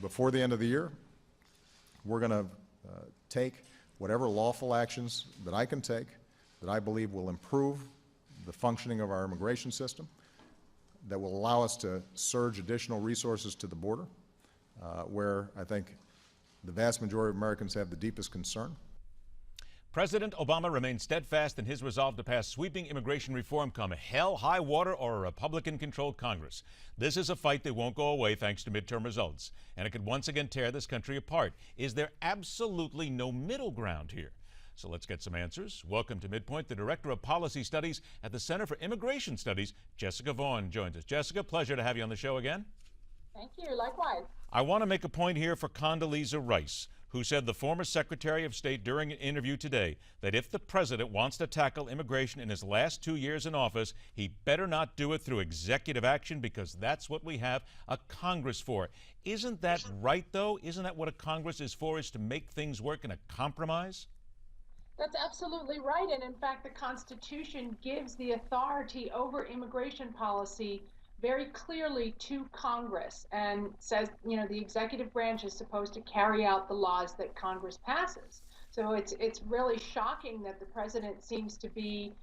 before the end of the year, we're going to take whatever lawful actions that I can take that I believe will improve the functioning of our immigration system, that will allow us to surge additional resources to the border, where I think the vast majority of Americans have the deepest concern. President Obama remains steadfast in his resolve to pass sweeping immigration reform come hell, high water, or a Republican-controlled Congress. This is a fight that won't go away thanks to midterm results, and it could once again tear this country apart. Is there absolutely no middle ground here? So let's get some answers. Welcome to MidPoint. The Director of Policy Studies at the Center for Immigration Studies, Jessica Vaughan, joins us. Jessica, pleasure to have you on the show again. Thank you. Likewise. I want to make a point here for Condoleezza Rice, who said, the former Secretary of State, during an interview today, that if the president wants to tackle immigration in his last 2 years in office, he better not do it through executive action, because that's what we have a Congress for. Isn't that right, though? Isn't that what a Congress is for, is to make things work in a compromise? That's absolutely right. And in fact, the Constitution gives the authority over immigration policy very clearly to Congress, and says, you know, the executive branch is supposed to carry out the laws that Congress passes. So it's really shocking that the president seems to be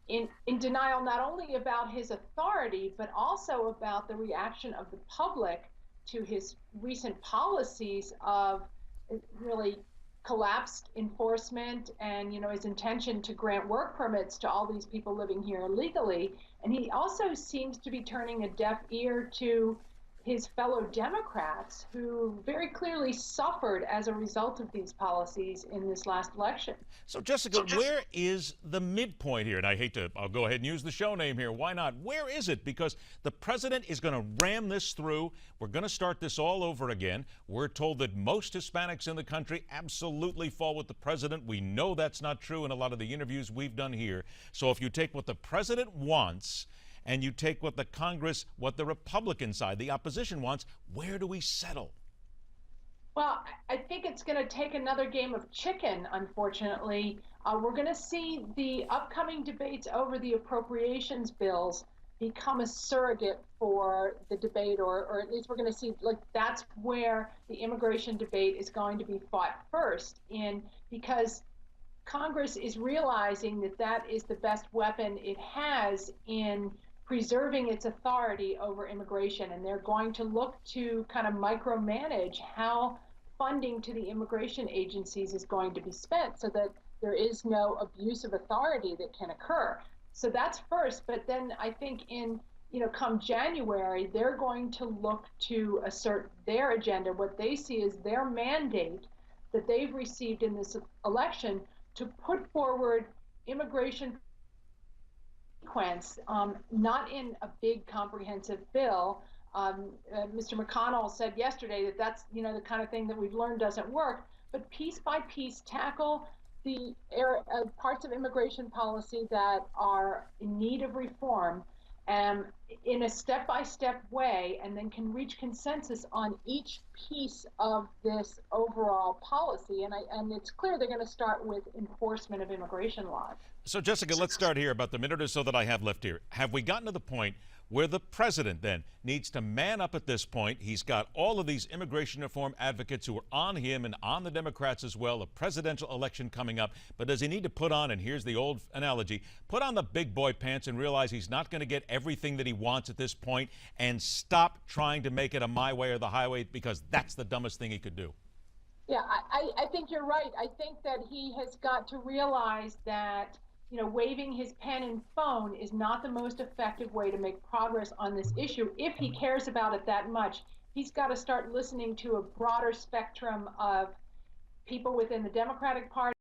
in denial, not only about his authority, but also about the reaction of the public to his recent policies of really collapsed enforcement, and, you know, his intention to grant work permits to all these people living here illegally. And he also seems to be turning a deaf ear to his fellow Democrats, who very clearly suffered as a result of these policies in this last election. So, Jessica, where is the midpoint here? And I'll go ahead and use the show name here. Why not? Where is it? Because the president is going to ram this through. We're going to start this all over again. We're told that most Hispanics in the country absolutely fall with the president. We know that's not true in a lot of the interviews we've done here. So if you take what the president wants and you take what the Congress, what the Republican side, the opposition wants, where do we settle? Well, I think it's going to take another game of chicken, unfortunately. We're going to see the upcoming debates over the appropriations bills become a surrogate for the debate, or at least we're going to see, like, that's where the immigration debate is going to be fought first, because Congress is realizing that that is the best weapon it has in preserving its authority over immigration, and they're going to look to kind of micromanage how funding to the immigration agencies is going to be spent, so that there is no abuse of authority that can occur. So that's first, but then I think come January, they're going to look to assert their agenda, what they see as their mandate that they've received in this election, to put forward immigration sequence, not in a big comprehensive bill. Mr. McConnell said yesterday that that's the kind of thing that we've learned doesn't work, but piece by piece tackle the parts of immigration policy that are in need of reform, in a step-by-step way, and then can reach consensus on each piece of this overall policy. And it's clear they're going to start with enforcement of immigration laws. So, Jessica, let's start here about the minute or so that I have left here. Have we gotten to the point where the president then needs to man up at this point? He's got all of these immigration reform advocates who are on him and on the Democrats as well, a presidential election coming up. But does he need to put on, and here's the old analogy, put on the big boy pants and realize he's not going to get everything that he wants at this point, and stop trying to make it a my way or the highway, because that's the dumbest thing he could do? Yeah, I think you're right. I think that he has got to realize that waving his pen and phone is not the most effective way to make progress on this issue. If he cares about it that much, he's got to start listening to a broader spectrum of people within the Democratic Party,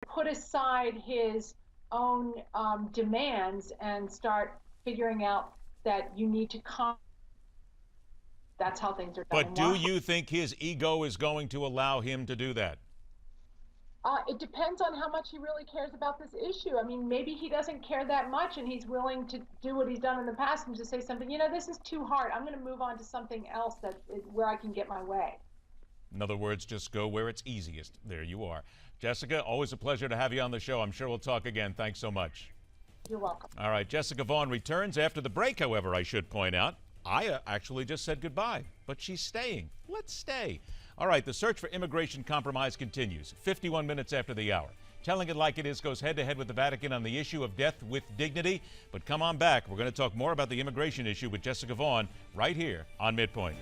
put aside his own demands and start figuring out that you need to that's how things are done. But do you think his ego is going to allow him to do that? It depends on how much he really cares about this issue. I mean, maybe he doesn't care that much and he's willing to do what he's done in the past and just say something, this is too hard. I'm going to move on to something else where I can get my way. In other words, just go where it's easiest. There you are. Jessica, always a pleasure to have you on the show. I'm sure we'll talk again. Thanks so much. You're welcome. All right, Jessica Vaughan returns after the break, however, I should point out. I actually just said goodbye, but she's staying. Let's stay. All right, the search for immigration compromise continues. 51 minutes after the hour. Telling It Like It Is goes head-to-head with the Vatican on the issue of death with dignity. But come on back. We're going to talk more about the immigration issue with Jessica Vaughan right here on MidPoint.